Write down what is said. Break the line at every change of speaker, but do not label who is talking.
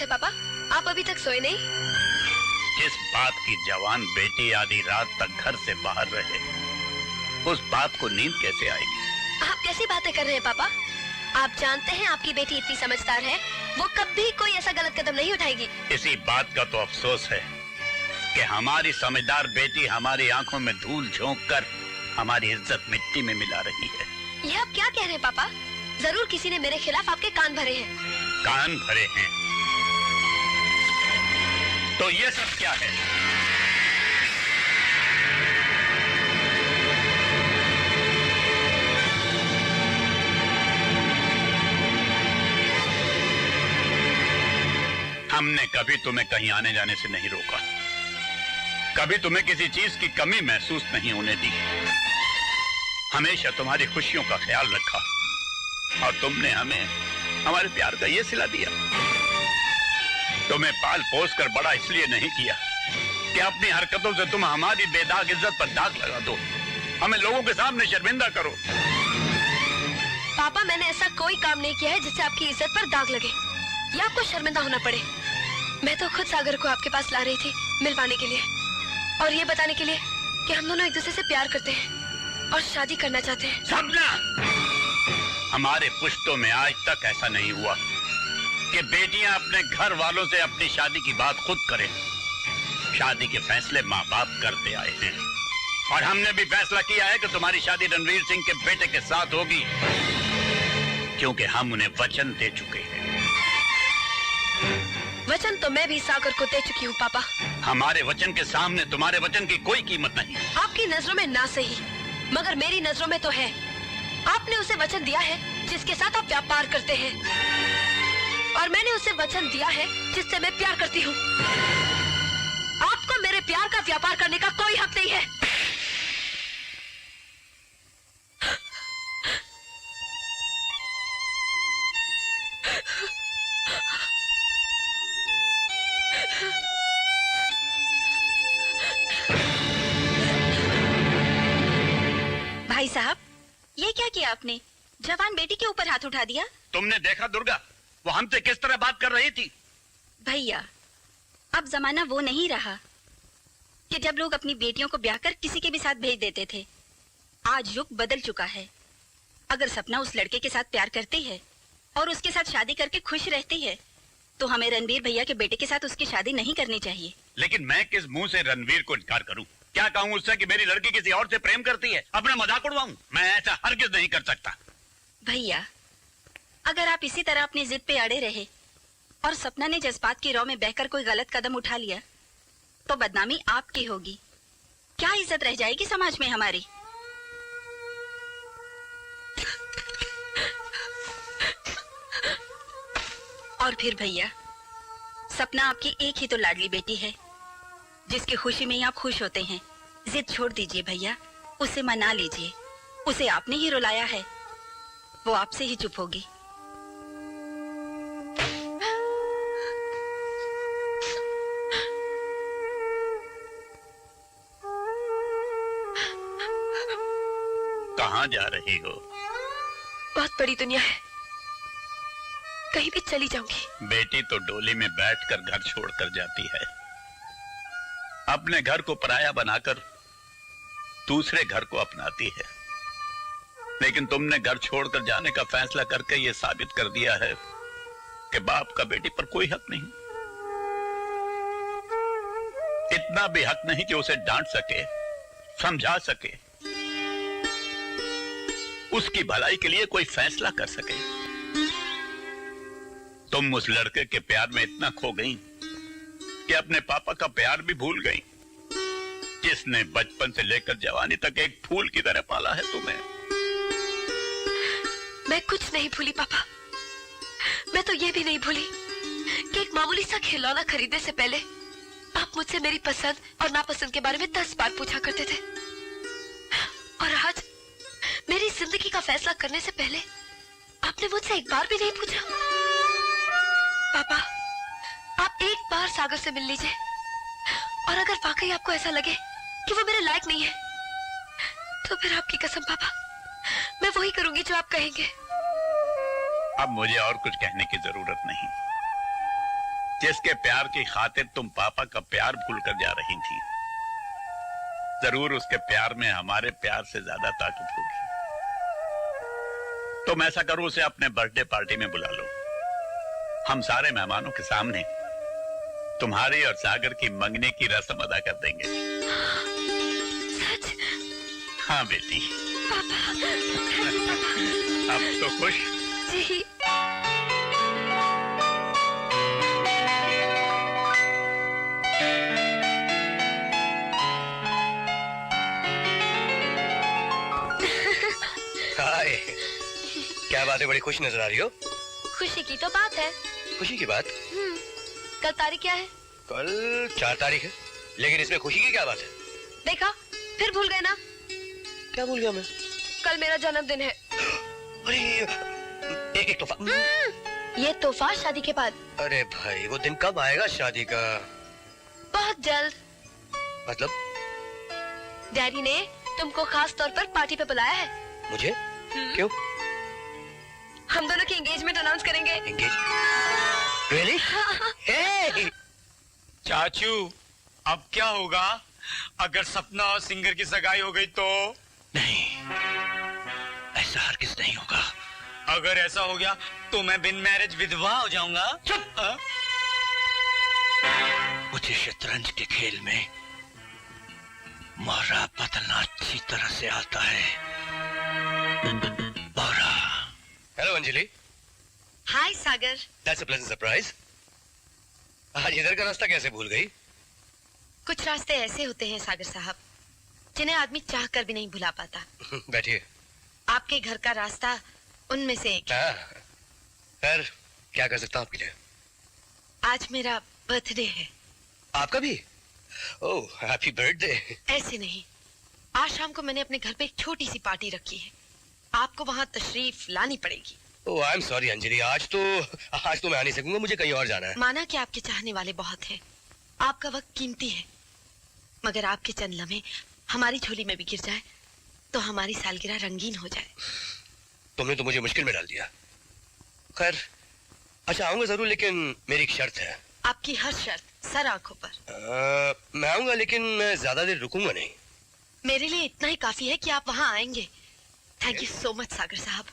है पापा? आप अभी तक सोए नहीं?
जिस बात की जवान बेटी आधी रात तक घर से बाहर रहे, उस बात को नींद कैसे आएगी?
आप कैसी बातें कर रहे हैं पापा? आप जानते हैं आपकी बेटी इतनी समझदार है, वो कभी कोई ऐसा गलत कदम नहीं उठाएगी।
इसी बात का तो अफसोस है कि हमारी समझदार बेटी हमारी आंखों में धूल झोंक कर हमारी इज्जत मिट्टी में मिला रही है।
ये आप क्या कह रहे हैं पापा? जरूर किसी ने मेरे खिलाफ आपके कान भरे हैं।
कान भरे हैं? तो ये सब क्या है? हमने कभी तुम्हें कहीं आने जाने से नहीं रोका, कभी तुम्हें किसी चीज की कमी महसूस नहीं होने दी, हमेशा तुम्हारी खुशियों का ख्याल रखा, और तुमने हमें हमारे प्यार का ये सिला दिया। तुम्हें पाल पोस कर बड़ा इसलिए नहीं किया कि अपनी हरकतों से तुम हमारी बेदाग इज्जत पर दाग लगा दो, हमें लोगों के सामने शर्मिंदा करो।
पापा, मैंने ऐसा कोई काम नहीं किया है जिससे आपकी इज्जत पर दाग लगे या आपको शर्मिंदा होना पड़े। मैं तो खुद सागर को आपके पास ला रही थी मिलवाने के लिए, और ये बताने के लिए कि हम दोनों एक दूसरे से प्यार करते हैं और शादी करना चाहते हैं।
सपना, हमारे पुश्तों में आज तक ऐसा नहीं हुआ कि बेटियां अपने घर वालों से अपनी शादी की बात खुद करें। शादी के फैसले माँ बाप करते आए हैं, और हमने भी फैसला किया है कि तुम्हारी शादी रणवीर सिंह के बेटे के साथ होगी, क्योंकि हम उन्हें वचन दे चुके हैं।
वचन तो मैं भी सागर को दे चुकी हूँ पापा।
हमारे वचन के सामने तुम्हारे वचन की कोई कीमत नहीं।
आपकी नजरों में ना सही, मगर मेरी नजरों में तो है। आपने उसे वचन दिया है जिसके साथ आप व्यापार करते हैं, और मैंने उसे वचन दिया है जिससे मैं प्यार करती हूँ। आपको मेरे प्यार का व्यापार करने का कोई हक नहीं है।
भाई साहब, ये क्या किया आपने? जवान बेटी के ऊपर हाथ उठा दिया।
तुमने देखा दुर्गा, वो हमसे किस तरह बात कर रही थी?
भैया, अब जमाना वो नहीं रहा कि जब लोग अपनी बेटियों को ब्याह कर किसी के भी साथ भेज देते थे। आज युग बदल चुका है। अगर सपना उस लड़के के साथ प्यार करती है और उसके साथ शादी करके खुश रहती है, तो हमें रणवीर भैया के बेटे के साथ उसकी शादी नहीं करनी चाहिए।
लेकिन मैं किस मुंह से रणवीर को इनकार करूं? क्या कहूं उससे कि मेरी लड़की किसी और से प्रेम करती है? अपना मजाक उड़वाऊं? मैं ऐसा हरगिज नहीं कर सकता।
भैया, अगर आप इसी तरह अपनी जिद पे अड़े रहे और सपना ने जज्बात की रौ में बहकर कोई गलत कदम उठा लिया, तो बदनामी आपकी होगी। क्या इज्जत रह जाएगी समाज में हमारी? और फिर भैया, सपना आपकी एक ही तो लाडली बेटी है, जिसकी खुशी में ही आप खुश होते हैं। जिद छोड़ दीजिए भैया, उसे मना लीजिए। उसे आपने ही रुलाया है, वो आपसे ही चुप होगी।
कहाँ जा रही हो?
बहुत बड़ी दुनिया है, कहीं भी चली जाऊंगी।
बेटी तो डोली में बैठकर घर छोड़कर जाती है, अपने घर को पराया बनाकर दूसरे घर को अपनाती है। लेकिन तुमने घर छोड़कर जाने का फैसला करके यह साबित कर दिया है कि बाप का बेटी पर कोई हक नहीं। इतना भी हक नहीं कि उसे डांट सके, समझा सके, उसकी भलाई के लिए कोई फैसला कर सके। तुम उस लड़के के प्यार में इतना खो गई कि अपने पापा का प्यार भी भूल गई, जिसने बचपन से लेकर जवानी तक एक फूल की तरह पाला है तुम्हें।
मैं कुछ नहीं भूली पापा। मैं तो ये भी नहीं भूली कि एक मामूली सा खिलौना खरीदने से पहले आप मुझसे मेरी पसंद और नापसंद के बारे में 10 बार पूछा करते थे, और आज मेरी जिंदगी का फैसला करने से पहले आपने मुझसे एक बार भी नहीं पूछा। पापा, आप एक बार सागर से मिल लीजिए, और अगर वाकई आपको ऐसा लगे कि वो मेरे लायक नहीं है, तो फिर आपकी कसम पापा, मैं वही करूंगी जो आप कहेंगे।
अब मुझे और कुछ कहने की जरूरत नहीं। जिसके प्यार की खातिर तुम पापा का प्यार भूलकर जा रही थी, जरूर उसके प्यार में हमारे प्यार से ज्यादा ताकत होगी। तुम ऐसा करो, उसे अपने बर्थडे पार्टी में बुला लो। हम सारे मेहमानों के सामने तुम्हारी और सागर की मंगनी की रस्म अदा कर देंगे।
सच?
हाँ बेटी।
पापा।
अब तो खुश?
जी।
हाय, क्या बात है, बड़ी खुश नजर आ रही हो।
खुशी की तो बात है।
खुशी की बात?
कल तारीख क्या है?
कल 4 तारीख है, लेकिन इसमें खुशी की क्या बात है?
देखा, फिर भूल गए ना।
क्या भूल गया मैं?
कल मेरा जन्मदिन है।
अरे एक तोहफा।
ये तोहफा शादी के बाद।
अरे भाई, वो दिन कब आएगा शादी का?
बहुत जल्द।
मतलब?
डैडी ने तुमको खास तौर पर पार्टी पे बुलाया है।
मुझे? क्यों?
हम दोनों की एंगेजमेंट अनाउंस करेंगे।
एंगेज? रियली? हे!
चाचू, अब क्या होगा अगर सपना और सिंगर की सगाई हो गई तो?
नहीं, ऐसा हरगिज़ नहीं होगा।
अगर ऐसा हो गया तो मैं बिन मैरिज विधवा हो जाऊंगा।
चुप! मुझे शतरंज के खेल में मोहरा बदलना अच्छी तरह से आता है। मोहरा। Hello Anjali.
Hi Sagar.
That's a pleasant surprise. आज इधर का रास्ता कैसे भूल गई?
कुछ रास्ते ऐसे होते हैं सागर साहब, जिन्हें आदमी चाह कर भी नहीं भुला पाता।
बैठिए।
आपके घर का रास्ता उनमें से एक है।
खैर, क्या कर सकता हूँ आपके लिए?
आज मेरा बर्थडे है।
आपका भी? ओह, हैप्पी बर्थडे।
ऐसे नहीं, आज शाम को मैंने अपने घर पे एक छोटी सी पार्टी रखी है। आपको वहाँ तशरीफ लानी पड़ेगी।
ओह, आई एम सॉरी अंजलि, आज तो मैं आ नहीं सकूंगा, मुझे कहीं और जाना है।
माना कि आपके चाहने वाले बहुत हैं, आपका वक्त कीमती है, मगर आपके चंद लम्हे हमारी झोली में भी गिर जाए तो हमारी सालगिरह रंगीन हो जाए।
तुमने तो मुझे मुश्किल में डाल दिया। खैर, अच्छा आऊंगा जरूर, लेकिन मेरी एक शर्त है।
आपकी हर शर्त सर आंखों पर।
मैं आऊंगा, लेकिन मैं ज्यादा देर रुकूंगा नहीं।
मेरे लिए इतना ही काफी है कि आप वहाँ आएंगे। थैंक यू सो मच सागर साहब।